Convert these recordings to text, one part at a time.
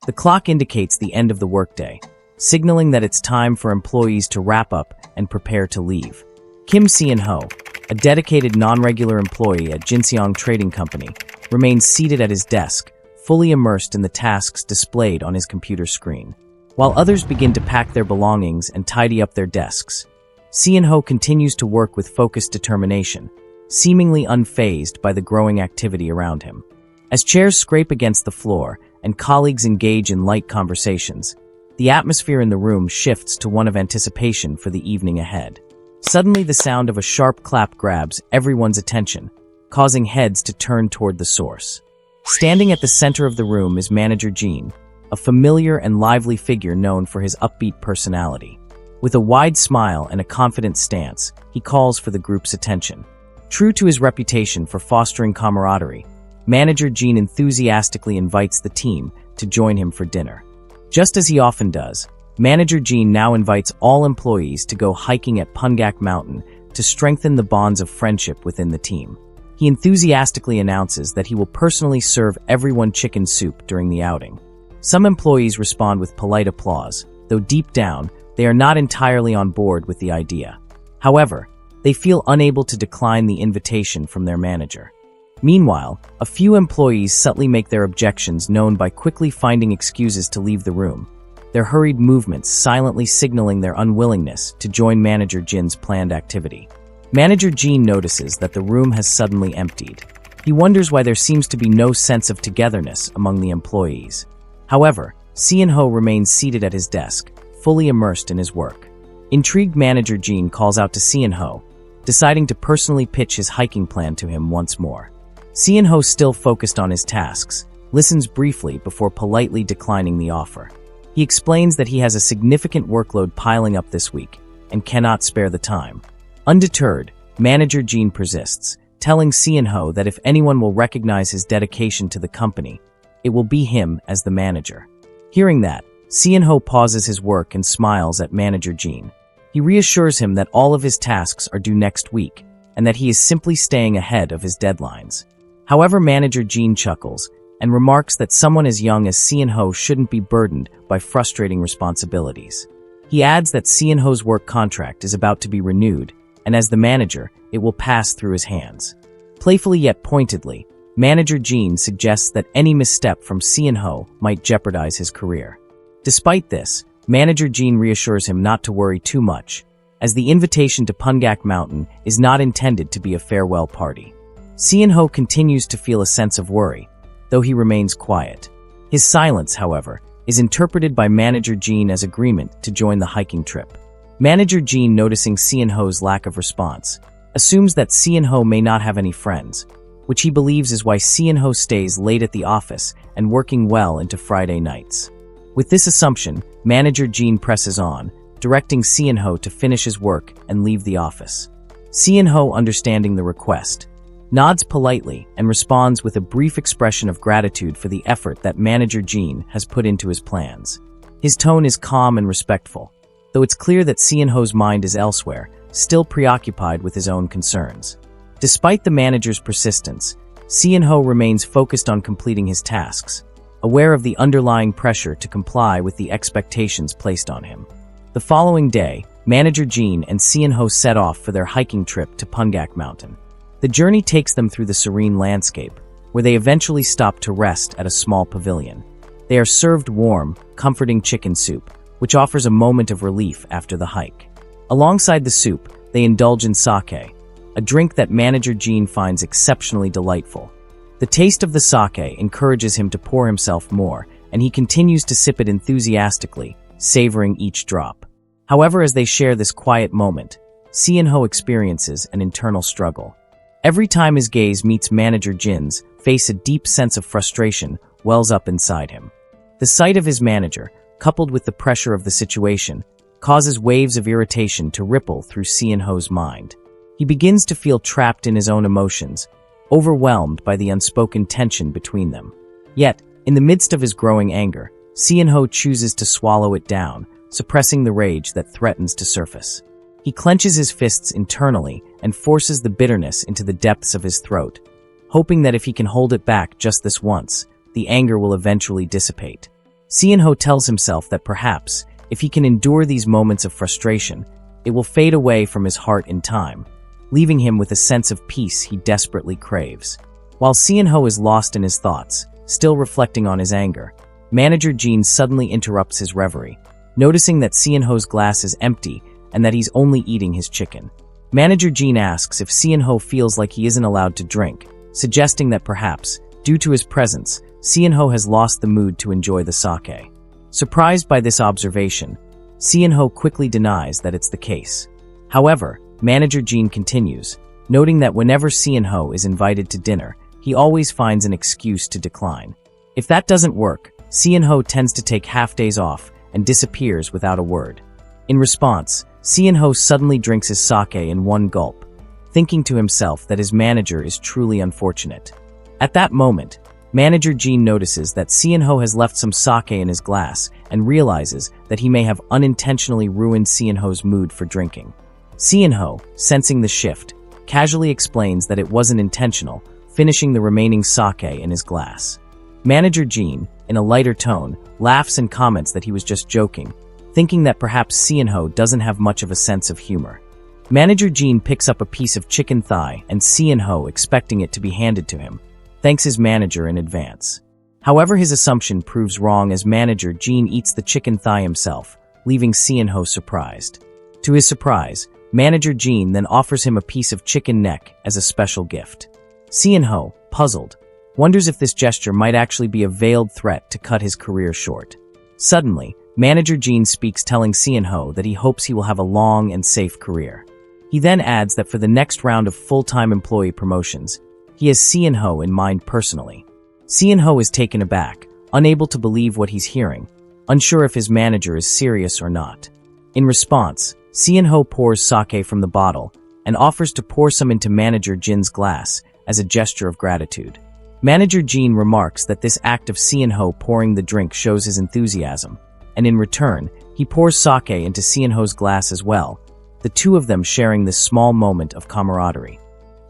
The clock indicates the end of the workday, signaling that it's time for employees to wrap up and prepare to leave. Kim Se-ho, a dedicated non-regular employee at Jinseong Trading Company, remains seated at his desk, fully immersed in the tasks displayed on his computer screen. While others begin to pack their belongings and tidy up their desks, Se-ho continues to work with focused determination, seemingly unfazed by the growing activity around him. As chairs scrape against the floor and colleagues engage in light conversations, the atmosphere in the room shifts to one of anticipation for the evening ahead. Suddenly, the sound of a sharp clap grabs everyone's attention, causing heads to turn toward the source. Standing at the center of the room is Manager Jean, a familiar and lively figure known for his upbeat personality. With a wide smile and a confident stance, he calls for the group's attention. True to his reputation for fostering camaraderie, Manager Jean enthusiastically invites the team to join him for dinner. Just as he often does, Manager Jean now invites all employees to go hiking at Pungak Mountain to strengthen the bonds of friendship within the team. He enthusiastically announces that he will personally serve everyone chicken soup during the outing. Some employees respond with polite applause, though deep down, they are not entirely on board with the idea. However, they feel unable to decline the invitation from their manager. Meanwhile, a few employees subtly make their objections known by quickly finding excuses to leave the room, their hurried movements silently signaling their unwillingness to join Manager Jin's planned activity. Manager Jean notices that the room has suddenly emptied. He wonders why there seems to be no sense of togetherness among the employees. However, Se-ho remains seated at his desk, fully immersed in his work. Intrigued, Manager Jean calls out to Se-ho, deciding to personally pitch his hiking plan to him once more. Se-ho, still focused on his tasks, listens briefly before politely declining the offer. He explains that he has a significant workload piling up this week and cannot spare the time. Undeterred, Manager Jean persists, telling Se-ho that if anyone will recognize his dedication to the company, it will be him as the manager. Hearing that, Se-ho pauses his work and smiles at Manager Jean. He reassures him that all of his tasks are due next week and that he is simply staying ahead of his deadlines. However, Manager Jean chuckles and remarks that someone as young as Se-ho shouldn't be burdened by frustrating responsibilities. He adds that Se-ho's work contract is about to be renewed, and as the manager, it will pass through his hands. Playfully yet pointedly, Manager Jean suggests that any misstep from Se-ho might jeopardize his career. Despite this, Manager Jean reassures him not to worry too much, as the invitation to Pungak Mountain is not intended to be a farewell party. Se-ho continues to feel a sense of worry, though he remains quiet. His silence, however, is interpreted by Manager Jean as agreement to join the hiking trip. Manager Jean, noticing Se-ho's lack of response, assumes that Se-ho may not have any friends, which he believes is why Se-ho stays late at the office and working well into Friday nights. With this assumption, Manager Jean presses on, directing Se-ho to finish his work and leave the office. Se-ho, understanding the request, nods politely and responds with a brief expression of gratitude for the effort that Manager Jean has put into his plans. His tone is calm and respectful, though it's clear that Se-ho's mind is elsewhere, still preoccupied with his own concerns. Despite the manager's persistence, Se-ho remains focused on completing his tasks, aware of the underlying pressure to comply with the expectations placed on him. The following day, Manager Jean and Se-ho set off for their hiking trip to Pungak Mountain. The journey takes them through the serene landscape, where they eventually stop to rest at a small pavilion. They are served warm, comforting chicken soup, which offers a moment of relief after the hike. Alongside the soup, they indulge in sake, a drink that Manager Jean finds exceptionally delightful. The taste of the sake encourages him to pour himself more, and he continues to sip it enthusiastically, savoring each drop. However, as they share this quiet moment, Se-ho experiences an internal struggle. Every time his gaze meets Manager Jin's face, a deep sense of frustration wells up inside him. The sight of his manager, coupled with the pressure of the situation, causes waves of irritation to ripple through Se-ho's mind. He begins to feel trapped in his own emotions, overwhelmed by the unspoken tension between them. Yet, in the midst of his growing anger, Se-ho chooses to swallow it down, suppressing the rage that threatens to surface. He clenches his fists internally and forces the bitterness into the depths of his throat, hoping that if he can hold it back just this once, the anger will eventually dissipate. Sean-ho tells himself that perhaps, if he can endure these moments of frustration, it will fade away from his heart in time, leaving him with a sense of peace he desperately craves. While Sean-ho is lost in his thoughts, still reflecting on his anger, Manager Jean suddenly interrupts his reverie, noticing that Seon-ho's glass is empty and that he's only eating his chicken. Manager Jean asks if Seon-ho feels like he isn't allowed to drink, suggesting that perhaps, due to his presence, Seon-ho has lost the mood to enjoy the sake. Surprised by this observation, Seon-ho quickly denies that it's the case. However, Manager Jean continues, noting that whenever Seon-ho is invited to dinner, he always finds an excuse to decline. If that doesn't work, Seon-ho tends to take half days off and disappears without a word. In response, Seon-ho suddenly drinks his sake in one gulp, thinking to himself that his manager is truly unfortunate. At that moment, Manager Jean notices that Seon-ho has left some sake in his glass and realizes that he may have unintentionally ruined Seon-ho's mood for drinking. Seon-ho, sensing the shift, casually explains that it wasn't intentional, finishing the remaining sake in his glass. Manager Jean, in a lighter tone, laughs and comments that he was just joking, thinking that perhaps Seon-ho doesn't have much of a sense of humor. Manager Jean picks up a piece of chicken thigh and Seon-ho, expecting it to be handed to him, thanks his manager in advance. However, his assumption proves wrong as Manager Jean eats the chicken thigh himself, leaving Seon-ho surprised. To his surprise, Manager Jean then offers him a piece of chicken neck as a special gift. Seon-ho, puzzled, wonders if this gesture might actually be a veiled threat to cut his career short. Suddenly, Manager Jean speaks, telling Seon-ho that he hopes he will have a long and safe career. He then adds that for the next round of full-time employee promotions, he has Seon-ho in mind personally. Seon-ho is taken aback, unable to believe what he's hearing, unsure if his manager is serious or not. In response, Seon-ho pours sake from the bottle and offers to pour some into Manager Jean's glass as a gesture of gratitude. Manager Jean remarks that this act of Seon-ho pouring the drink shows his enthusiasm, and in return, he pours sake into Seon-ho's glass as well, the two of them sharing this small moment of camaraderie.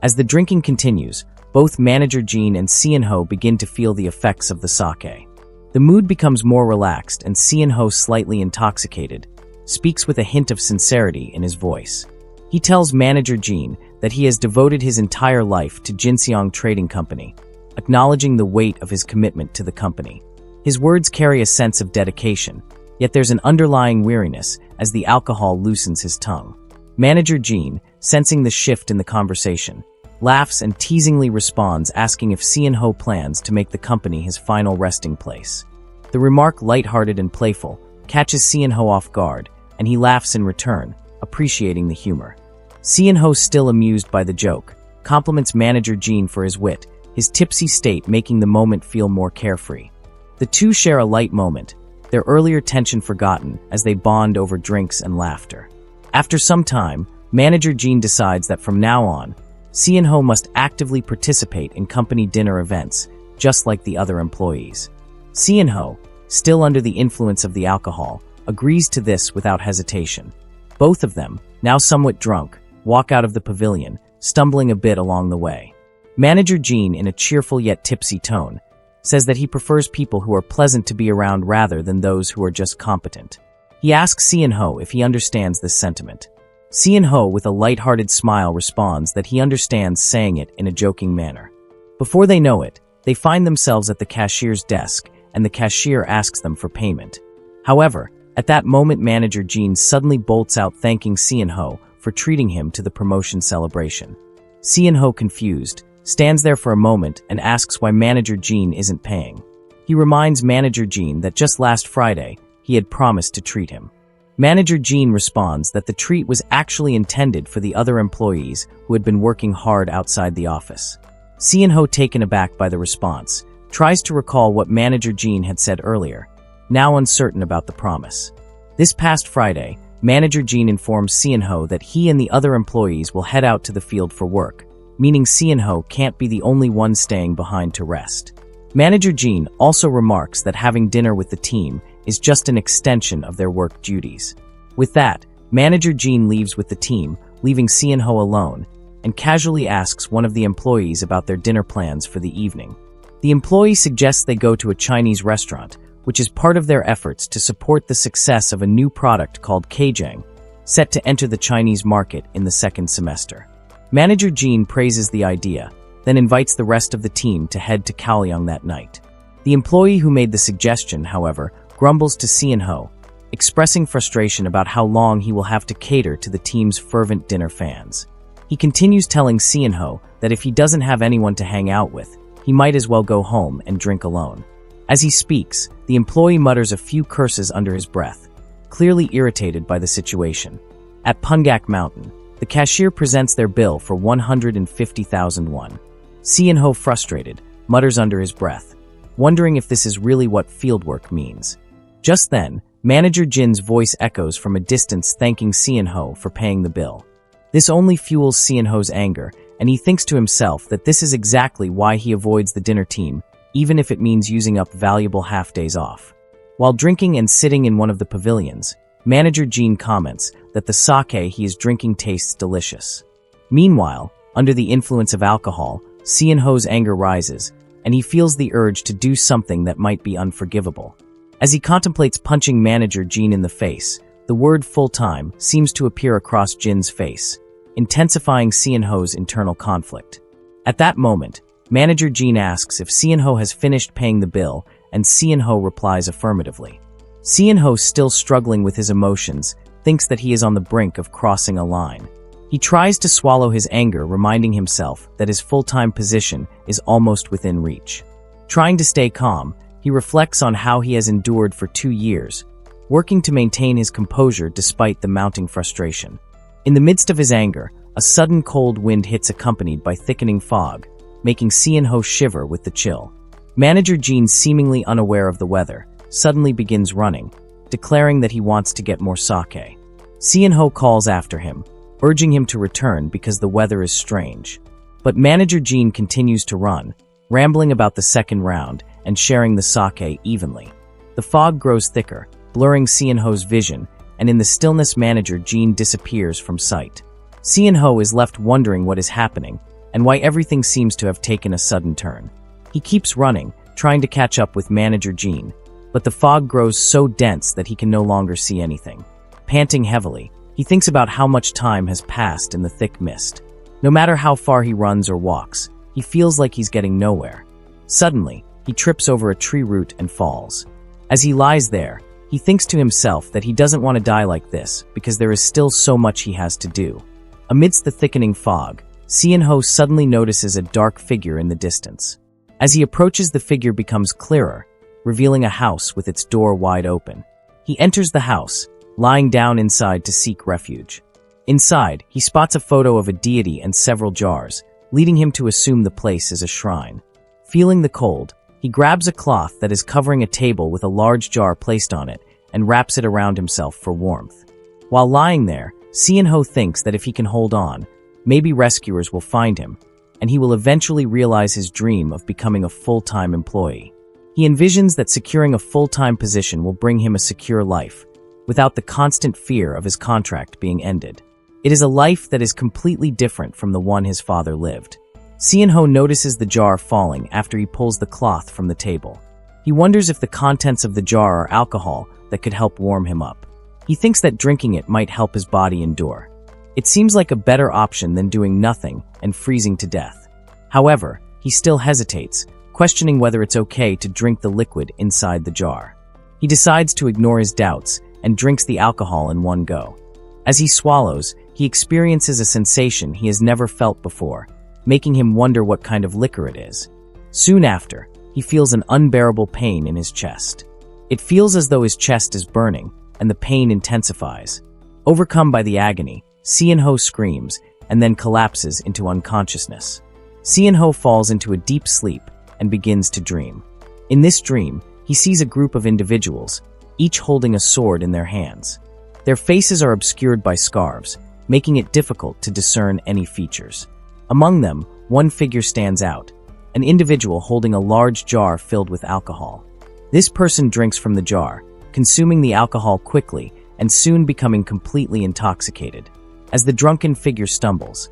As the drinking continues, both Manager Jean and Seon-ho begin to feel the effects of the sake. The mood becomes more relaxed and Seon-ho, slightly intoxicated, speaks with a hint of sincerity in his voice. He tells Manager Jean that he has devoted his entire life to Jinseong Trading Company, acknowledging the weight of his commitment to the company. His words carry a sense of dedication, yet there's an underlying weariness as the alcohol loosens his tongue. Manager Jean, sensing the shift in the conversation, laughs and teasingly responds, asking if Seon-ho plans to make the company his final resting place. The remark, lighthearted and playful, catches Seon-ho off guard, and he laughs in return, appreciating the humor. Seon-ho, still amused by the joke, compliments Manager Jean for his wit, his tipsy state making the moment feel more carefree. The two share a light moment, their earlier tension forgotten as they bond over drinks and laughter. After some time, Manager Jean decides that from now on, Seon-ho must actively participate in company dinner events, just like the other employees. Seon-ho, still under the influence of the alcohol, agrees to this without hesitation. Both of them, now somewhat drunk, walk out of the pavilion, stumbling a bit along the way. Manager Jean, in a cheerful yet tipsy tone, says that he prefers people who are pleasant to be around rather than those who are just competent. He asks Seon-ho if he understands this sentiment. Seon-ho, with a light-hearted smile, responds that he understands, saying it in a joking manner. Before they know it, they find themselves at the cashier's desk, and the cashier asks them for payment. However, at that moment, Manager Jean suddenly bolts out, thanking Seon-ho for treating him to the promotion celebration. Seon-ho, confused, stands there for a moment and asks why Manager Jean isn't paying. He reminds Manager Jean that just last Friday, he had promised to treat him. Manager Jean responds that the treat was actually intended for the other employees who had been working hard outside the office. Seon-ho, taken aback by the response, tries to recall what Manager Jean had said earlier, now uncertain about the promise. This past Friday, Manager Jean informs Seon-ho that he and the other employees will head out to the field for work, meaning Seon-ho can't be the only one staying behind to rest. Manager Jean also remarks that having dinner with the team is just an extension of their work duties. With that, Manager Jean leaves with the team, leaving Seon-ho alone, and casually asks one of the employees about their dinner plans for the evening. The employee suggests they go to a Chinese restaurant, which is part of their efforts to support the success of a new product called Kajang, set to enter the Chinese market in the second semester. Manager Jean praises the idea, then invites the rest of the team to head to Kaohsiung that night. The employee who made the suggestion, however, grumbles to Sean-ho, expressing frustration about how long he will have to cater to the team's fervent dinner fans. He continues telling Sean-ho that if he doesn't have anyone to hang out with, he might as well go home and drink alone. As he speaks, the employee mutters a few curses under his breath, clearly irritated by the situation. At Pungak Mountain, the cashier presents their bill for 150,000 won. Seon-ho, frustrated, mutters under his breath, wondering if this is really what fieldwork means. Just then, Manager Jin's voice echoes from a distance thanking Seon-ho for paying the bill. This only fuels Seon-ho's anger, and he thinks to himself that this is exactly why he avoids the dinner team, even if it means using up valuable half-days off. While drinking and sitting in one of the pavilions, Manager Jin comments that the sake he is drinking tastes delicious. Meanwhile, under the influence of alcohol, Seon-ho's anger rises, and he feels the urge to do something that might be unforgivable. As he contemplates punching Manager Jin in the face, the word full-time seems to appear across Jin's face, intensifying Seon-ho's internal conflict. At that moment, Manager Jin asks if Seon-ho has finished paying the bill, and Seon-ho replies affirmatively. Seon-ho, still struggling with his emotions, thinks that he is on the brink of crossing a line. He tries to swallow his anger, reminding himself that his full-time position is almost within reach. Trying to stay calm, he reflects on how he has endured for 2 years, working to maintain his composure despite the mounting frustration. In the midst of his anger, a sudden cold wind hits, accompanied by thickening fog, making Seon-ho shiver with the chill. Manager Jin, seemingly unaware of the weather, suddenly begins running, declaring that he wants to get more sake. Seon-ho calls after him, urging him to return because the weather is strange. But Manager Jin continues to run, rambling about the second round and sharing the sake evenly. The fog grows thicker, blurring Seon-ho's vision, and in the stillness Manager Jin disappears from sight. Seon-ho is left wondering what is happening, and why everything seems to have taken a sudden turn. He keeps running, trying to catch up with Manager Jin, but the fog grows so dense that he can no longer see anything. Panting heavily, he thinks about how much time has passed in the thick mist. No matter how far he runs or walks, he feels like he's getting nowhere. Suddenly, he trips over a tree root and falls. As he lies there, he thinks to himself that he doesn't want to die like this because there is still so much he has to do. Amidst the thickening fog, Seon-ho suddenly notices a dark figure in the distance. As he approaches, the figure becomes clearer, revealing a house with its door wide open. He enters the house, lying down inside to seek refuge. Inside, he spots a photo of a deity and several jars, leading him to assume the place is a shrine. Feeling the cold, he grabs a cloth that is covering a table with a large jar placed on it and wraps it around himself for warmth. While lying there, Seon-ho thinks that if he can hold on, maybe rescuers will find him, and he will eventually realize his dream of becoming a full-time employee. He envisions that securing a full-time position will bring him a secure life, without the constant fear of his contract being ended. It is a life that is completely different from the one his father lived. Seon-ho notices the jar falling after he pulls the cloth from the table. He wonders if the contents of the jar are alcohol that could help warm him up. He thinks that drinking it might help his body endure. It seems like a better option than doing nothing and freezing to death. However, he still hesitates, questioning whether it's okay to drink the liquid inside the jar. He decides to ignore his doubts and drinks the alcohol in one go. As he swallows, he experiences a sensation he has never felt before, making him wonder what kind of liquor it is. Soon after, he feels an unbearable pain in his chest. It feels as though his chest is burning, and the pain intensifies. Overcome by the agony, Seon-ho screams and then collapses into unconsciousness. Seon-ho falls into a deep sleep and begins to dream. In this dream, he sees a group of individuals, each holding a sword in their hands. Their faces are obscured by scarves, making it difficult to discern any features. Among them, one figure stands out, an individual holding a large jar filled with alcohol. This person drinks from the jar, consuming the alcohol quickly and soon becoming completely intoxicated. As the drunken figure stumbles,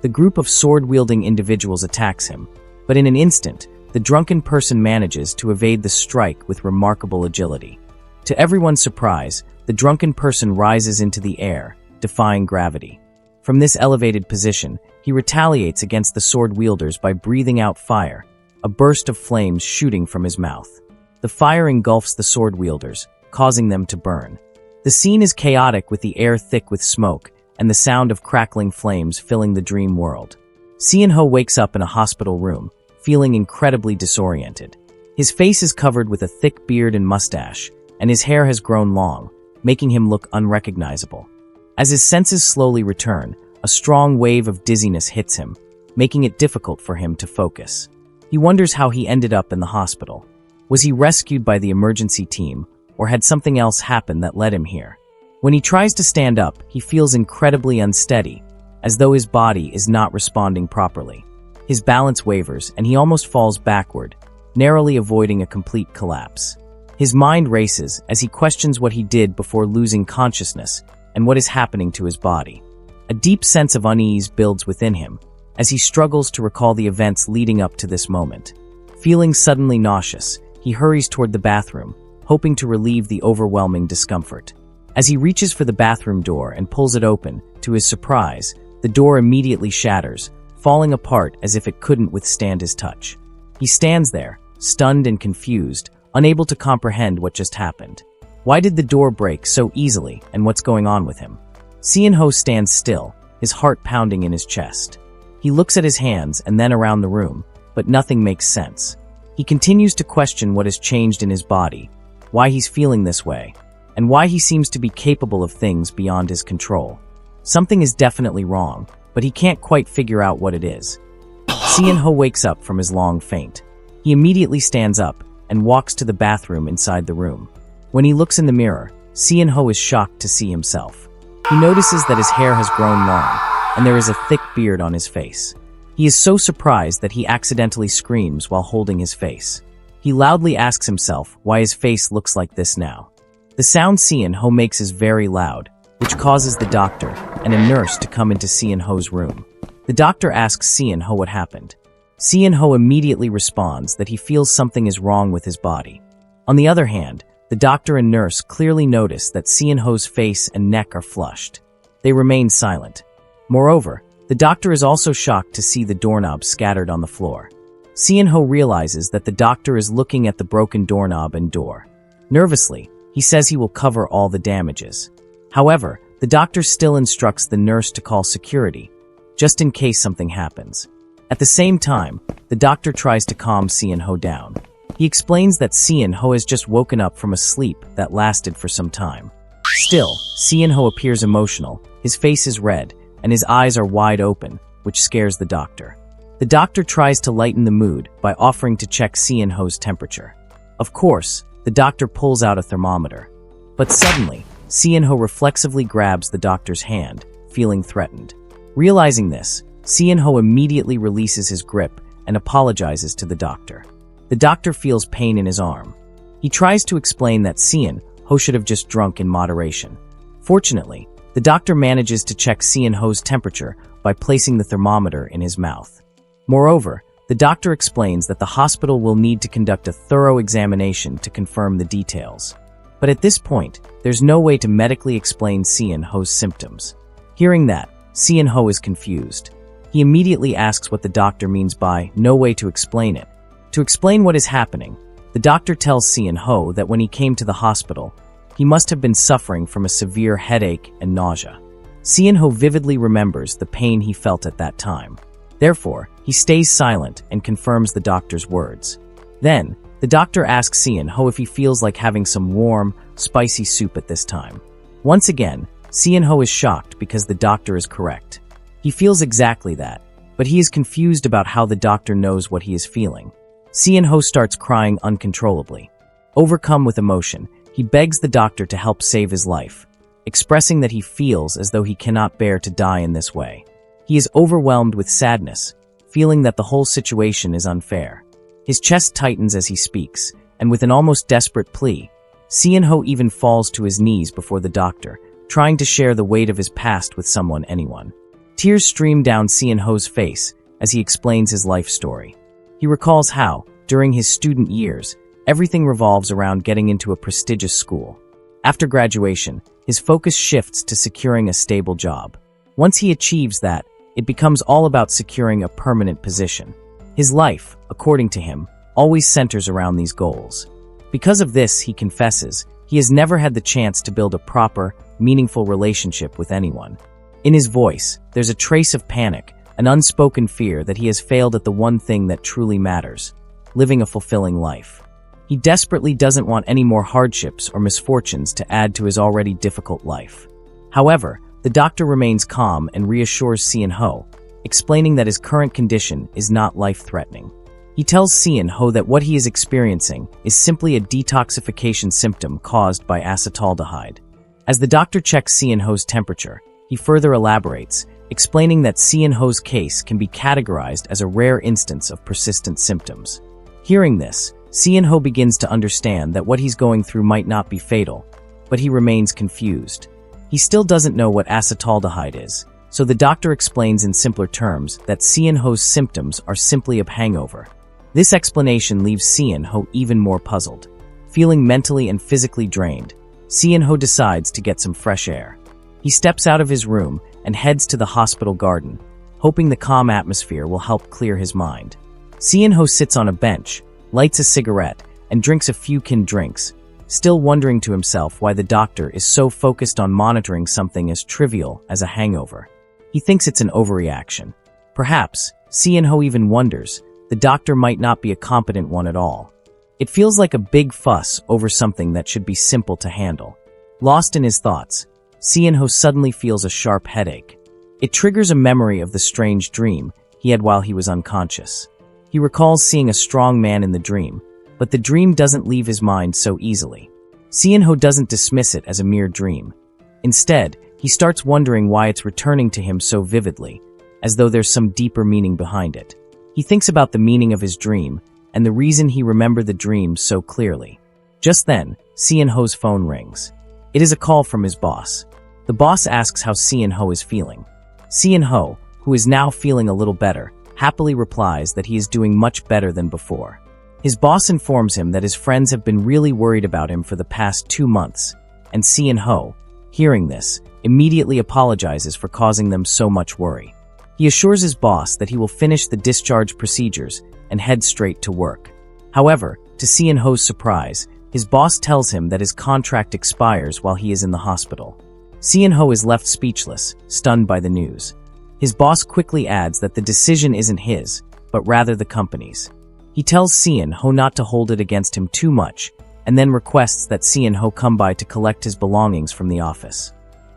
the group of sword-wielding individuals attacks him, but in an instant, the drunken person manages to evade the strike with remarkable agility. To everyone's surprise, the drunken person rises into the air, defying gravity. From this elevated position, he retaliates against the sword wielders by breathing out fire, a burst of flames shooting from his mouth. The fire engulfs the sword wielders, causing them to burn. The scene is chaotic with the air thick with smoke and the sound of crackling flames filling the dream world. Seon-ho wakes up in a hospital room, feeling incredibly disoriented. His face is covered with a thick beard and mustache, and his hair has grown long, making him look unrecognizable. As his senses slowly return, a strong wave of dizziness hits him, making it difficult for him to focus. He wonders how he ended up in the hospital. Was he rescued by the emergency team, or had something else happen that led him here? When he tries to stand up, he feels incredibly unsteady, as though his body is not responding properly. His balance wavers, and he almost falls backward, narrowly avoiding a complete collapse. His mind races as he questions what he did before losing consciousness and what is happening to his body. A deep sense of unease builds within him as he struggles to recall the events leading up to this moment. Feeling suddenly nauseous, he hurries toward the bathroom, hoping to relieve the overwhelming discomfort. As he reaches for the bathroom door and pulls it open, to his surprise, the door immediately shatters, falling apart as if it couldn't withstand his touch. He stands there, stunned and confused, unable to comprehend what just happened. Why did the door break so easily, and what's going on with him? Seon-ho stands still, his heart pounding in his chest. He looks at his hands and then around the room, but nothing makes sense. He continues to question what has changed in his body, why he's feeling this way, and why he seems to be capable of things beyond his control. Something is definitely wrong, but he can't quite figure out what it is. Seon-ho wakes up from his long faint. He immediately stands up and walks to the bathroom inside the room. When he looks in the mirror, Seon-ho is shocked to see himself. He notices that his hair has grown long, and there is a thick beard on his face. He is so surprised that he accidentally screams while holding his face. He loudly asks himself why his face looks like this now. The sound Seon-ho makes is very loud, which causes the doctor and a nurse to come into Seon-ho's room. The doctor asks Seon-ho what happened. Seon-ho immediately responds that he feels something is wrong with his body. On the other hand, the doctor and nurse clearly notice that Seon-ho's face and neck are flushed. They remain silent. Moreover, the doctor is also shocked to see the doorknob scattered on the floor. Seon-ho realizes that the doctor is looking at the broken doorknob and door. Nervously, he says he will cover all the damages. However, the doctor still instructs the nurse to call security, just in case something happens. At the same time, the doctor tries to calm Seon-ho down. He explains that Seon-ho has just woken up from a sleep that lasted for some time. Still, Seon-ho appears emotional, his face is red, and his eyes are wide open, which scares the doctor. The doctor tries to lighten the mood by offering to check Seon-ho's temperature. Of course, the doctor pulls out a thermometer. But suddenly, Seon-ho reflexively grabs the doctor's hand, feeling threatened. Realizing this, Seon-ho immediately releases his grip and apologizes to the doctor. The doctor feels pain in his arm. He tries to explain that Seon-ho should have just drunk in moderation. Fortunately, the doctor manages to check Seon-ho's temperature by placing the thermometer in his mouth. Moreover, the doctor explains that the hospital will need to conduct a thorough examination to confirm the details. But at this point, there's no way to medically explain Seon-ho's symptoms. Hearing that, Seon-ho is confused. He immediately asks what the doctor means by no way to explain it. To explain what is happening, the doctor tells Seon-ho that when he came to the hospital, he must have been suffering from a severe headache and nausea. Seon-ho vividly remembers the pain he felt at that time. Therefore, he stays silent and confirms the doctor's words. Then, the doctor asks Seon-ho if he feels like having some warm, spicy soup at this time. Once again, Seon-ho is shocked because the doctor is correct. He feels exactly that, but he is confused about how the doctor knows what he is feeling. Seon-ho starts crying uncontrollably. Overcome with emotion, he begs the doctor to help save his life, expressing that he feels as though he cannot bear to die in this way. He is overwhelmed with sadness, feeling that the whole situation is unfair. His chest tightens as he speaks, and with an almost desperate plea, Seon-ho even falls to his knees before the doctor, trying to share the weight of his past with anyone. Tears stream down Seon-ho's face as he explains his life story. He recalls how, during his student years, everything revolves around getting into a prestigious school. After graduation, his focus shifts to securing a stable job. Once he achieves that, it becomes all about securing a permanent position. His life, according to him, always centers around these goals. Because of this, he confesses, he has never had the chance to build a proper, meaningful relationship with anyone. In his voice, there's a trace of panic, an unspoken fear that he has failed at the one thing that truly matters: living a fulfilling life. He desperately doesn't want any more hardships or misfortunes to add to his already difficult life. However, the doctor remains calm and reassures Seon-ho, explaining that his current condition is not life-threatening. He tells Seon-ho that what he is experiencing is simply a detoxification symptom caused by acetaldehyde. As the doctor checks Seon-ho's temperature, he further elaborates, explaining that Seon-ho's case can be categorized as a rare instance of persistent symptoms. Hearing this, Seon-ho begins to understand that what he's going through might not be fatal, but he remains confused. He still doesn't know what acetaldehyde is, so the doctor explains in simpler terms that Seon-ho's symptoms are simply a hangover. This explanation leaves Seon-ho even more puzzled. Feeling mentally and physically drained, Seon-ho decides to get some fresh air. He steps out of his room and heads to the hospital garden, hoping the calm atmosphere will help clear his mind. Seon-ho sits on a bench, lights a cigarette, and drinks a few canned drinks, still wondering to himself why the doctor is so focused on monitoring something as trivial as a hangover. He thinks it's an overreaction. Perhaps, Seon-ho even wonders, the doctor might not be a competent one at all. It feels like a big fuss over something that should be simple to handle. Lost in his thoughts, Seon-ho suddenly feels a sharp headache. It triggers a memory of the strange dream he had while he was unconscious. He recalls seeing a strong man in the dream, but the dream doesn't leave his mind so easily. Seon-ho doesn't dismiss it as a mere dream. Instead, he starts wondering why it's returning to him so vividly, as though there's some deeper meaning behind it. He thinks about the meaning of his dream and the reason he remembered the dream so clearly. Just then, Seon-ho's phone rings. It is a call from his boss. The boss asks how Seon-ho is feeling. Seon-ho, who is now feeling a little better, happily replies that he is doing much better than before. His boss informs him that his friends have been really worried about him for the past 2 months, and Seon-ho, hearing this, immediately apologizes for causing them so much worry. He assures his boss that he will finish the discharge procedures and head straight to work. However, to Seon-ho's surprise, his boss tells him that his contract expires while he is in the hospital. Seon-ho is left speechless, stunned by the news. His boss quickly adds that the decision isn't his, but rather the company's. He tells Seon-ho not to hold it against him too much, and then requests that Seon-ho come by to collect his belongings from the office.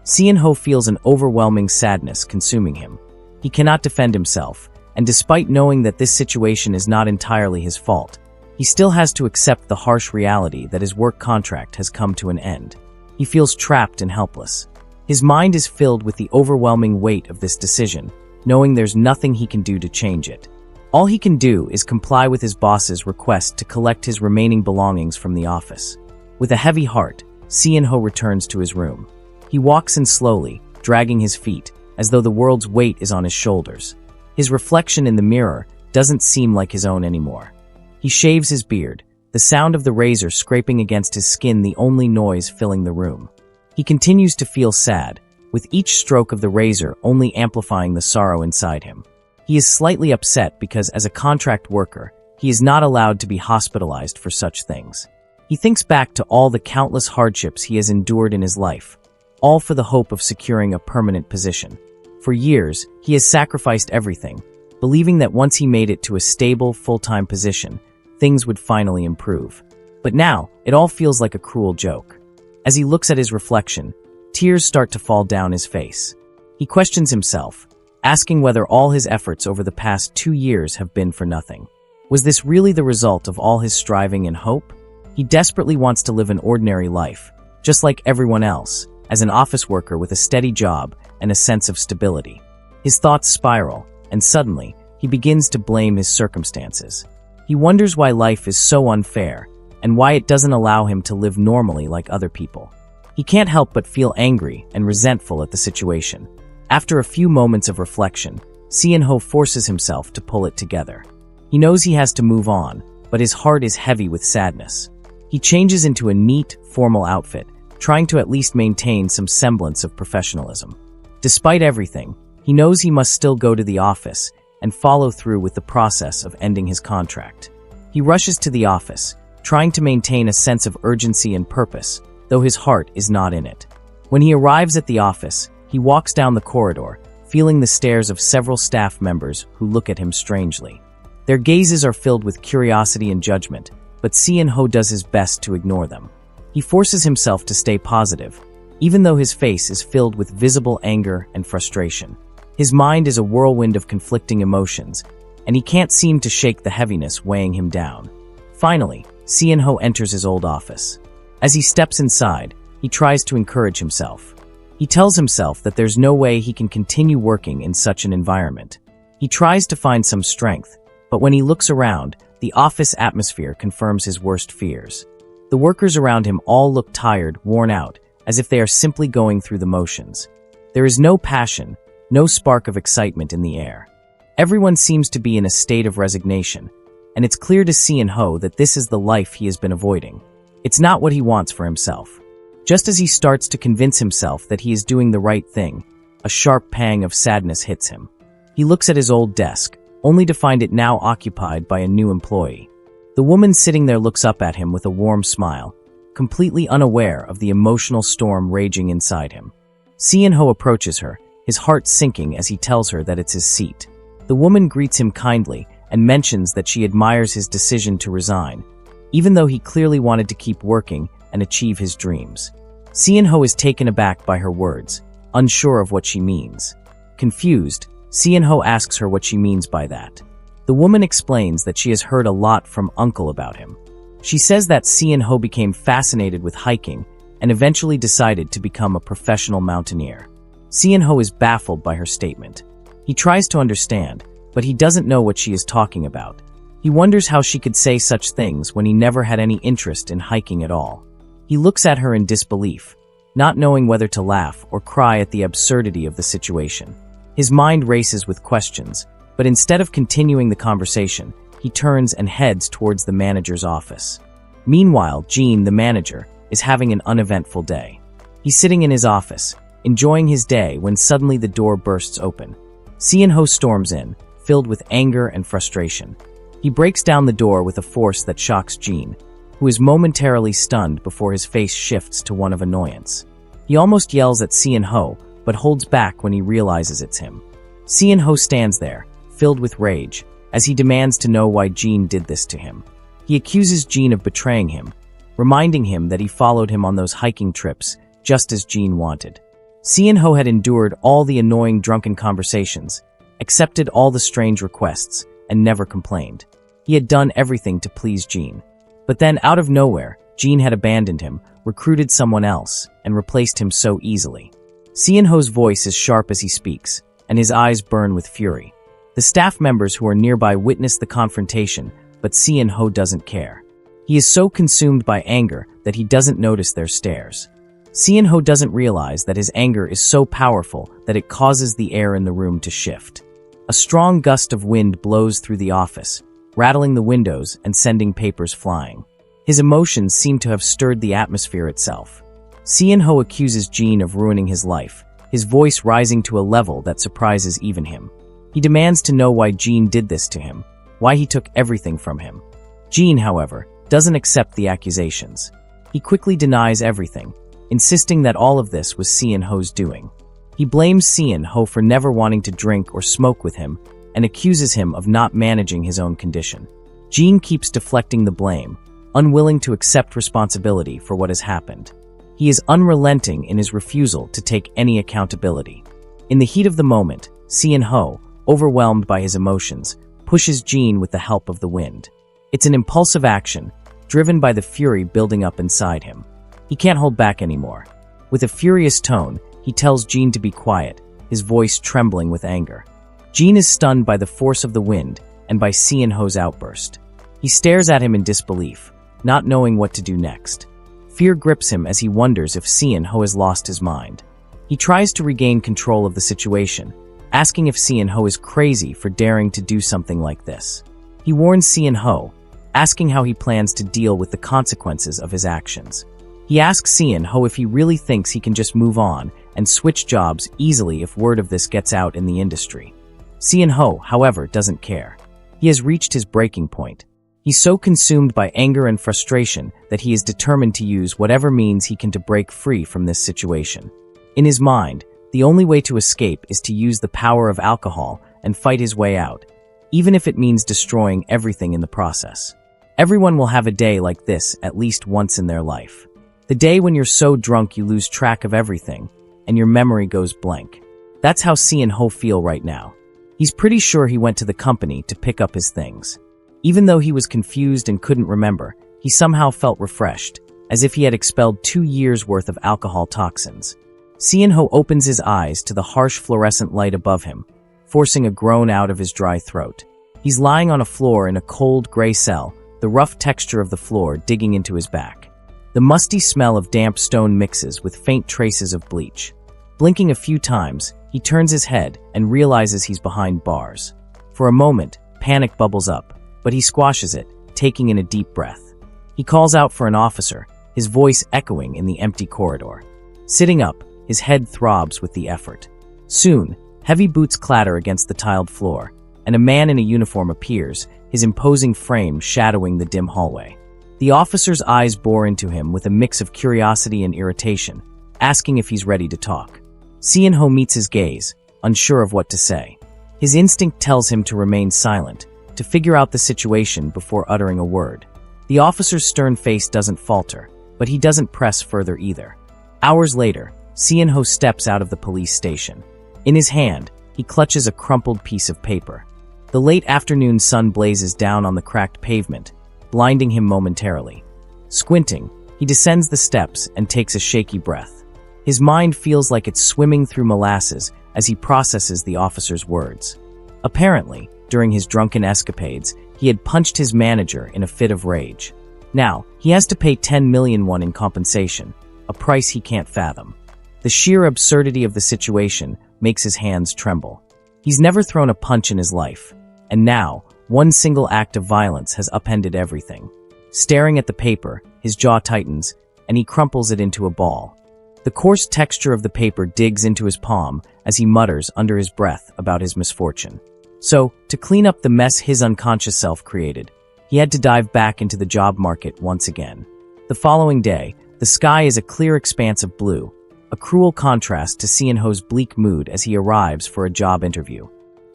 Seon-ho feels an overwhelming sadness consuming him. He cannot defend himself, and despite knowing that this situation is not entirely his fault, he still has to accept the harsh reality that his work contract has come to an end. He feels trapped and helpless. His mind is filled with the overwhelming weight of this decision, knowing there's nothing he can do to change it. All he can do is comply with his boss's request to collect his remaining belongings from the office. With a heavy heart, Seon-ho returns to his room. He walks in slowly, dragging his feet, as though the world's weight is on his shoulders. His reflection in the mirror doesn't seem like his own anymore. He shaves his beard, the sound of the razor scraping against his skin the only noise filling the room. He continues to feel sad, with each stroke of the razor only amplifying the sorrow inside him. He is slightly upset because as a contract worker, he is not allowed to be hospitalized for such things. He thinks back to all the countless hardships he has endured in his life, all for the hope of securing a permanent position. For years, he has sacrificed everything, believing that once he made it to a stable, full-time position, things would finally improve. But now, it all feels like a cruel joke. As he looks at his reflection, tears start to fall down his face. He questions himself, asking whether all his efforts over the past 2 years have been for nothing. Was this really the result of all his striving and hope? He desperately wants to live an ordinary life, just like everyone else, as an office worker with a steady job and a sense of stability. His thoughts spiral, and suddenly, he begins to blame his circumstances. He wonders why life is so unfair, and why it doesn't allow him to live normally like other people. He can't help but feel angry and resentful at the situation. After a few moments of reflection, Seon-ho forces himself to pull it together. He knows he has to move on, but his heart is heavy with sadness. He changes into a neat, formal outfit, trying to at least maintain some semblance of professionalism. Despite everything, he knows he must still go to the office and follow through with the process of ending his contract. He rushes to the office, trying to maintain a sense of urgency and purpose, though his heart is not in it. When he arrives at the office, he walks down the corridor, feeling the stares of several staff members who look at him strangely. Their gazes are filled with curiosity and judgment, but Si-in-ho does his best to ignore them. He forces himself to stay positive, even though his face is filled with visible anger and frustration. His mind is a whirlwind of conflicting emotions, and he can't seem to shake the heaviness weighing him down. Finally, Si-in-ho enters his old office. As he steps inside, he tries to encourage himself. He tells himself that there's no way he can continue working in such an environment. He tries to find some strength, but when he looks around, the office atmosphere confirms his worst fears. The workers around him all look tired, worn out, as if they are simply going through the motions. There is no passion, no spark of excitement in the air. Everyone seems to be in a state of resignation, and it's clear to Si-in-ho that this is the life he has been avoiding. It's not what he wants for himself. Just as he starts to convince himself that he is doing the right thing, a sharp pang of sadness hits him. He looks at his old desk, only to find it now occupied by a new employee. The woman sitting there looks up at him with a warm smile, completely unaware of the emotional storm raging inside him. Si-in-ho approaches her, his heart sinking as he tells her that it's his seat. The woman greets him kindly and mentions that she admires his decision to resign, even though he clearly wanted to keep working and achieve his dreams. Si-in-ho is taken aback by her words, unsure of what she means. Confused, Si-in-ho asks her what she means by that. The woman explains that she has heard a lot from Uncle about him. She says that Si-in-ho became fascinated with hiking and eventually decided to become a professional mountaineer. Si-in-ho is baffled by her statement. He tries to understand, but he doesn't know what she is talking about. He wonders how she could say such things when he never had any interest in hiking at all. He looks at her in disbelief, not knowing whether to laugh or cry at the absurdity of the situation. His mind races with questions, but instead of continuing the conversation, he turns and heads towards the manager's office. Meanwhile, Jean, the manager, is having an uneventful day. He's sitting in his office, enjoying his day when suddenly the door bursts open. Si-in-ho storms in, filled with anger and frustration. He breaks down the door with a force that shocks Jean, who is momentarily stunned before his face shifts to one of annoyance. He almost yells at Si-in-ho, but holds back when he realizes it's him. Si-in-ho stands there, filled with rage, as he demands to know why Jean did this to him. He accuses Jean of betraying him, reminding him that he followed him on those hiking trips, just as Jean wanted. Si-in-ho had endured all the annoying drunken conversations, accepted all the strange requests, and never complained. He had done everything to please Jean. But then, out of nowhere, Jean had abandoned him, recruited someone else, and replaced him so easily. Si-in-ho's voice is sharp as he speaks, and his eyes burn with fury. The staff members who are nearby witness the confrontation, but Si-in-ho doesn't care. He is so consumed by anger that he doesn't notice their stares. Si-in-ho doesn't realize that his anger is so powerful that it causes the air in the room to shift. A strong gust of wind blows through the office, rattling the windows and sending papers flying. His emotions seem to have stirred the atmosphere itself. Si-in-ho accuses Jean of ruining his life, his voice rising to a level that surprises even him. He demands to know why Jean did this to him, why he took everything from him. Jean, however, doesn't accept the accusations. He quickly denies everything, insisting that all of this was Si-in-ho's doing. He blames Si-in-ho for never wanting to drink or smoke with him and accuses him of not managing his own condition. Jean keeps deflecting the blame, unwilling to accept responsibility for what has happened. He is unrelenting in his refusal to take any accountability. In the heat of the moment, Si-in-ho, overwhelmed by his emotions, pushes Jean with the help of the wind. It's an impulsive action, driven by the fury building up inside him. He can't hold back anymore. With a furious tone, he tells Jean to be quiet, his voice trembling with anger. Jean is stunned by the force of the wind and by Si-in-ho's outburst. He stares at him in disbelief, not knowing what to do next. Fear grips him as he wonders if Si-in-ho has lost his mind. He tries to regain control of the situation, asking if Si-in-ho is crazy for daring to do something like this. He warns Si-in-ho, asking how he plans to deal with the consequences of his actions. He asks Sean-ho if he really thinks he can just move on and switch jobs easily if word of this gets out in the industry. Sean-ho, however, doesn't care. He has reached his breaking point. He's so consumed by anger and frustration that he is determined to use whatever means he can to break free from this situation. In his mind, the only way to escape is to use the power of alcohol and fight his way out, even if it means destroying everything in the process. Everyone will have a day like this at least once in their life. The day when you're so drunk you lose track of everything, and your memory goes blank. That's how Sean-ho feel right now. He's pretty sure he went to the company to pick up his things. Even though he was confused and couldn't remember, he somehow felt refreshed, as if he had expelled 2 years' worth of alcohol toxins. Sean-ho opens his eyes to the harsh fluorescent light above him, forcing a groan out of his dry throat. He's lying on a floor in a cold, gray cell, the rough texture of the floor digging into his back. The musty smell of damp stone mixes with faint traces of bleach. Blinking a few times, he turns his head and realizes he's behind bars. For a moment, panic bubbles up, but he squashes it, taking in a deep breath. He calls out for an officer, his voice echoing in the empty corridor. Sitting up, his head throbs with the effort. Soon, heavy boots clatter against the tiled floor, and a man in a uniform appears, his imposing frame shadowing the dim hallway. The officer's eyes bore into him with a mix of curiosity and irritation, asking if he's ready to talk. Sean-ho meets his gaze, unsure of what to say. His instinct tells him to remain silent, to figure out the situation before uttering a word. The officer's stern face doesn't falter, but he doesn't press further either. Hours later, Sean-ho steps out of the police station. In his hand, he clutches a crumpled piece of paper. The late afternoon sun blazes down on the cracked pavement, blinding him momentarily. Squinting, he descends the steps and takes a shaky breath. His mind feels like it's swimming through molasses as he processes the officer's words. Apparently, during his drunken escapades, he had punched his manager in a fit of rage. Now, he has to pay 10 million won in compensation, a price he can't fathom. The sheer absurdity of the situation makes his hands tremble. He's never thrown a punch in his life, and now, one single act of violence has upended everything. Staring at the paper, his jaw tightens, and he crumples it into a ball. The coarse texture of the paper digs into his palm as he mutters under his breath about his misfortune. So, to clean up the mess his unconscious self created, he had to dive back into the job market once again. The following day, the sky is a clear expanse of blue, a cruel contrast to Seon-ho's bleak mood as he arrives for a job interview.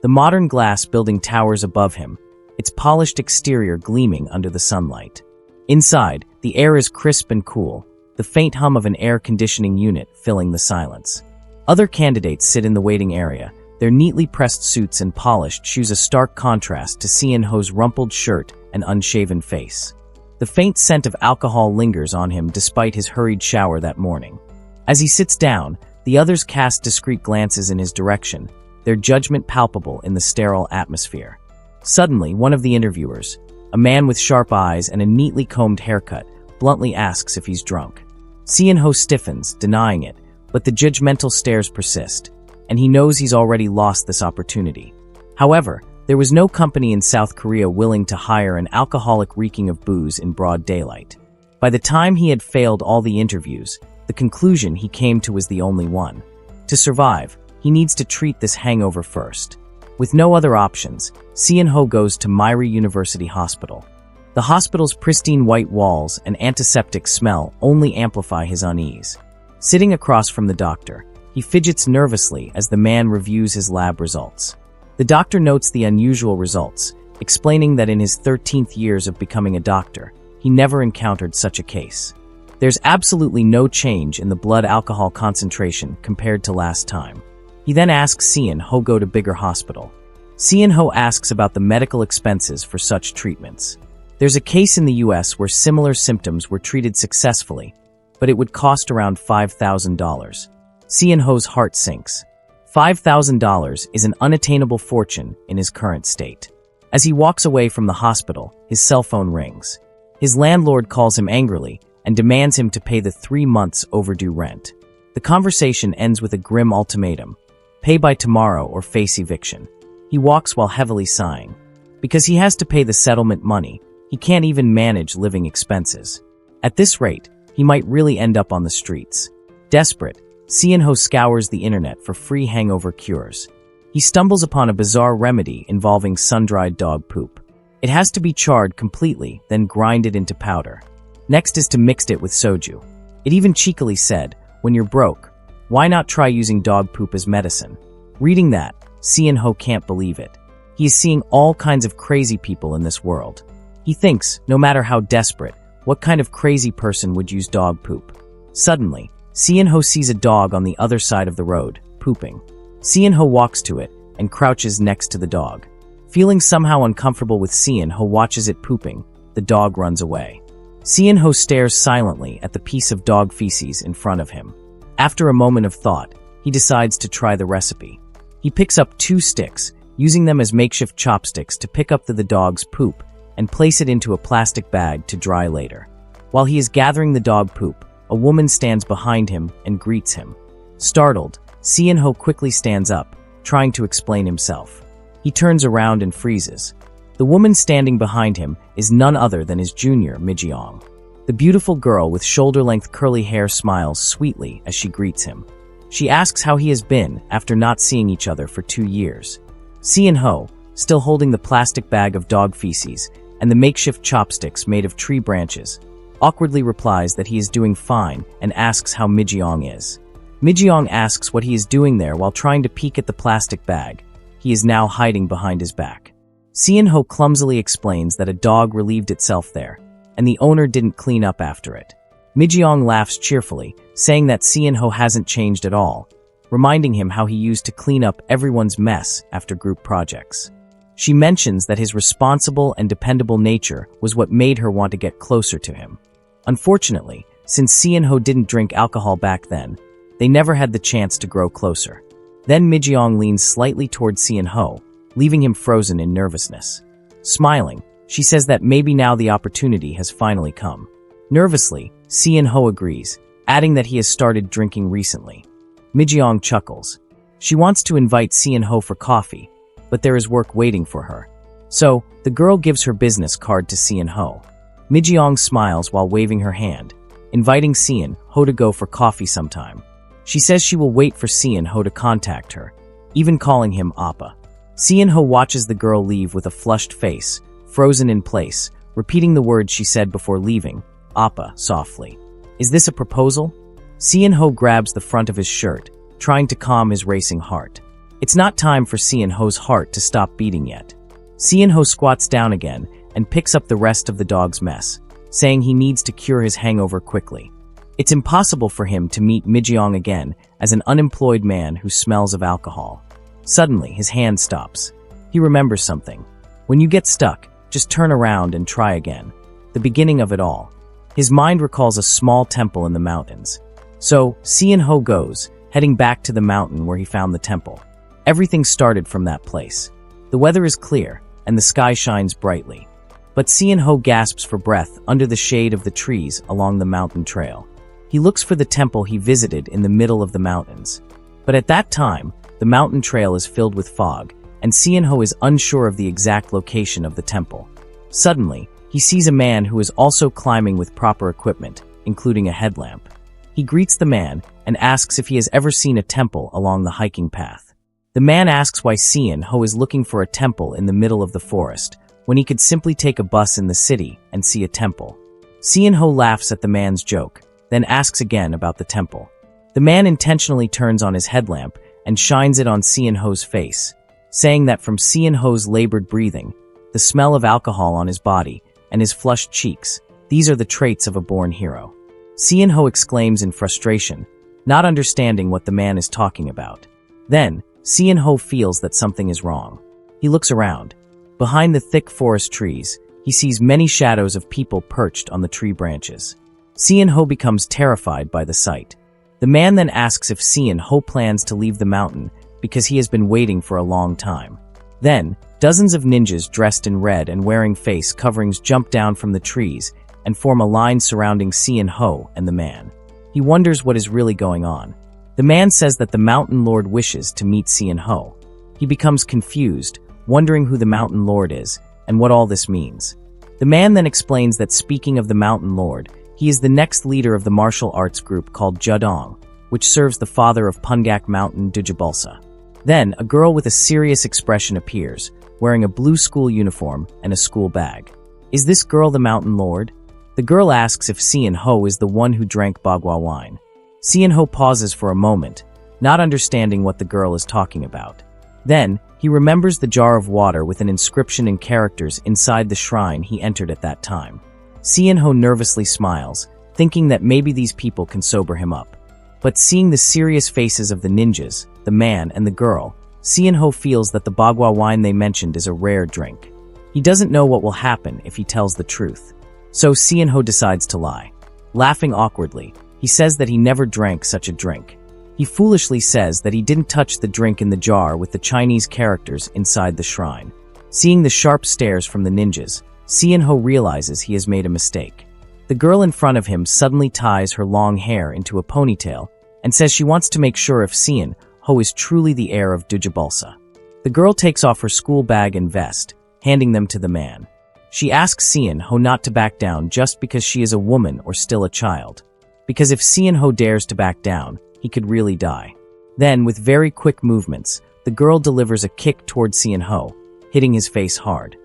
The modern glass building towers above him, its polished exterior gleaming under the sunlight. Inside, the air is crisp and cool, the faint hum of an air conditioning unit filling the silence. Other candidates sit in the waiting area, their neatly pressed suits and polished shoes a stark contrast to Seon-ho's rumpled shirt and unshaven face. The faint scent of alcohol lingers on him despite his hurried shower that morning. As he sits down, the others cast discreet glances in his direction, their judgment palpable in the sterile atmosphere. Suddenly, one of the interviewers, a man with sharp eyes and a neatly combed haircut, bluntly asks if he's drunk. Seon-ho stiffens, denying it, but the judgmental stares persist, and he knows he's already lost this opportunity. However, there was no company in South Korea willing to hire an alcoholic reeking of booze in broad daylight. By the time he had failed all the interviews, the conclusion he came to was the only one. To survive, he needs to treat this hangover first. With no other options, Seon-ho goes to Myri University Hospital. The hospital's pristine white walls and antiseptic smell only amplify his unease. Sitting across from the doctor, he fidgets nervously as the man reviews his lab results. The doctor notes the unusual results, explaining that in his 13th years of becoming a doctor, he never encountered such a case. There's absolutely no change in the blood alcohol concentration compared to last time. He then asks Seon-ho to go to bigger hospital. Seon-ho asks about the medical expenses for such treatments. There's a case in the US where similar symptoms were treated successfully, but it would cost around $5,000. Seon-ho's heart sinks. $5,000 is an unattainable fortune in his current state. As he walks away from the hospital, his cell phone rings. His landlord calls him angrily and demands him to pay the 3 months overdue rent. The conversation ends with a grim ultimatum: pay by tomorrow or face eviction. He walks while heavily sighing. Because he has to pay the settlement money, He can't even manage living expenses. At this rate, he might really end up on the streets. Desperate, Seonho scours the internet for free hangover cures. He stumbles upon a bizarre remedy involving sun-dried dog poop. It has to be charred completely, then grinded into powder. Next is to mix it with soju. It even cheekily said, "When you're broke, why not try using dog poop as medicine?" Reading that, Seonho can't believe it. He is seeing all kinds of crazy people in this world. He thinks, no matter how desperate, what kind of crazy person would use dog poop? Suddenly, Seonho sees a dog on the other side of the road, pooping. Seonho walks to it and crouches next to the dog. Feeling somehow uncomfortable with Seonho watches it pooping, the dog runs away. Seonho stares silently at the piece of dog feces in front of him. After a moment of thought, he decides to try the recipe. He picks up 2 sticks, using them as makeshift chopsticks to pick up the dog's poop and place it into a plastic bag to dry later. While he is gathering the dog poop, a woman stands behind him and greets him. Startled, Seonho quickly stands up, trying to explain himself. He turns around and freezes. The woman standing behind him is none other than his junior, Mijeong. The beautiful girl with shoulder-length curly hair smiles sweetly as she greets him. She asks how he has been after not seeing each other for 2 years. Seonho, still holding the plastic bag of dog feces and the makeshift chopsticks made of tree branches, awkwardly replies that he is doing fine and asks how Mijeong is. Mijeong asks what he is doing there while trying to peek at the plastic bag. He is now hiding behind his back. Seonho clumsily explains that a dog relieved itself there, and the owner didn't clean up after it. Mijeong laughs cheerfully, saying that Seonho hasn't changed at all, reminding him how he used to clean up everyone's mess after group projects. She mentions that his responsible and dependable nature was what made her want to get closer to him. Unfortunately, since Seonho didn't drink alcohol back then, they never had the chance to grow closer. Then Mijeong leans slightly towards Seonho, leaving him frozen in nervousness. Smiling, she says that maybe now the opportunity has finally come. Nervously, Seonho agrees, adding that he has started drinking recently. Mijeong chuckles. She wants to invite Seonho for coffee, but there is work waiting for her. So, the girl gives her business card to Seonho. Mijeong smiles while waving her hand, inviting Seonho to go for coffee sometime. She says she will wait for Seonho to contact her, even calling him Appa. Seonho watches the girl leave with a flushed face, frozen in place, repeating the words she said before leaving, Appa, softly. Is this a proposal? Seonho grabs the front of his shirt, trying to calm his racing heart. It's not time for Seonho's heart to stop beating yet. Seonho squats down again and picks up the rest of the dog's mess, saying he needs to cure his hangover quickly. It's impossible for him to meet Mijeong again as an unemployed man who smells of alcohol. Suddenly, his hand stops. He remembers something. When you get stuck, just turn around and try again. The beginning of it all. His mind recalls a small temple in the mountains. So, Seonho goes, heading back to the mountain where he found the temple. Everything started from that place. The weather is clear, and the sky shines brightly. But Seonho gasps for breath under the shade of the trees along the mountain trail. He looks for the temple he visited in the middle of the mountains. But at that time, the mountain trail is filled with fog, and Seonho is unsure of the exact location of the temple. Suddenly, he sees a man who is also climbing with proper equipment, including a headlamp. He greets the man and asks if he has ever seen a temple along the hiking path. The man asks why Seonho is looking for a temple in the middle of the forest, when he could simply take a bus in the city and see a temple. Seonho laughs at the man's joke, then asks again about the temple. The man intentionally turns on his headlamp and shines it on Seonho's face, saying that from Seonho's labored breathing, the smell of alcohol on his body, and his flushed cheeks, these are the traits of a born hero. Seonho exclaims in frustration, not understanding what the man is talking about. Then, Seonho feels that something is wrong. He looks around. Behind the thick forest trees, he sees many shadows of people perched on the tree branches. Seonho becomes terrified by the sight. The man then asks if Seonho plans to leave the mountain because he has been waiting for a long time. Then, dozens of ninjas dressed in red and wearing face coverings jump down from the trees and form a line surrounding Seonho and the man. He wonders what is really going on. The man says that the Mountain Lord wishes to meet Seonho. He becomes confused, wondering who the Mountain Lord is and what all this means. The man then explains that speaking of the Mountain Lord, he is the next leader of the martial arts group called Judong, which serves the father of Pungak Mountain Dujabulsa. Then, a girl with a serious expression appears, wearing a blue school uniform and a school bag. Is this girl the Mountain Lord? The girl asks if Sean Ho is the one who drank bagua wine. Sean Ho pauses for a moment, not understanding what the girl is talking about. Then, he remembers the jar of water with an inscription in characters inside the shrine he entered at that time. Sean Ho nervously smiles, thinking that maybe these people can sober him up. But seeing the serious faces of the ninjas, the man, and the girl, Sean Ho feels that the bagua wine they mentioned is a rare drink. He doesn't know what will happen if he tells the truth. So Sean Ho decides to lie. Laughing awkwardly, he says that he never drank such a drink. He foolishly says that he didn't touch the drink in the jar with the Chinese characters inside the shrine. Seeing the sharp stares from the ninjas, Sean Ho realizes he has made a mistake. The girl in front of him suddenly ties her long hair into a ponytail and says she wants to make sure if Sean Ho is truly the heir of Dujabulsa. The girl takes off her school bag and vest, handing them to the man. She asks Sean Ho not to back down just because she is a woman or still a child. Because if Sean Ho dares to back down, he could really die. Then, with very quick movements, the girl delivers a kick toward Sean Ho, hitting his face hard.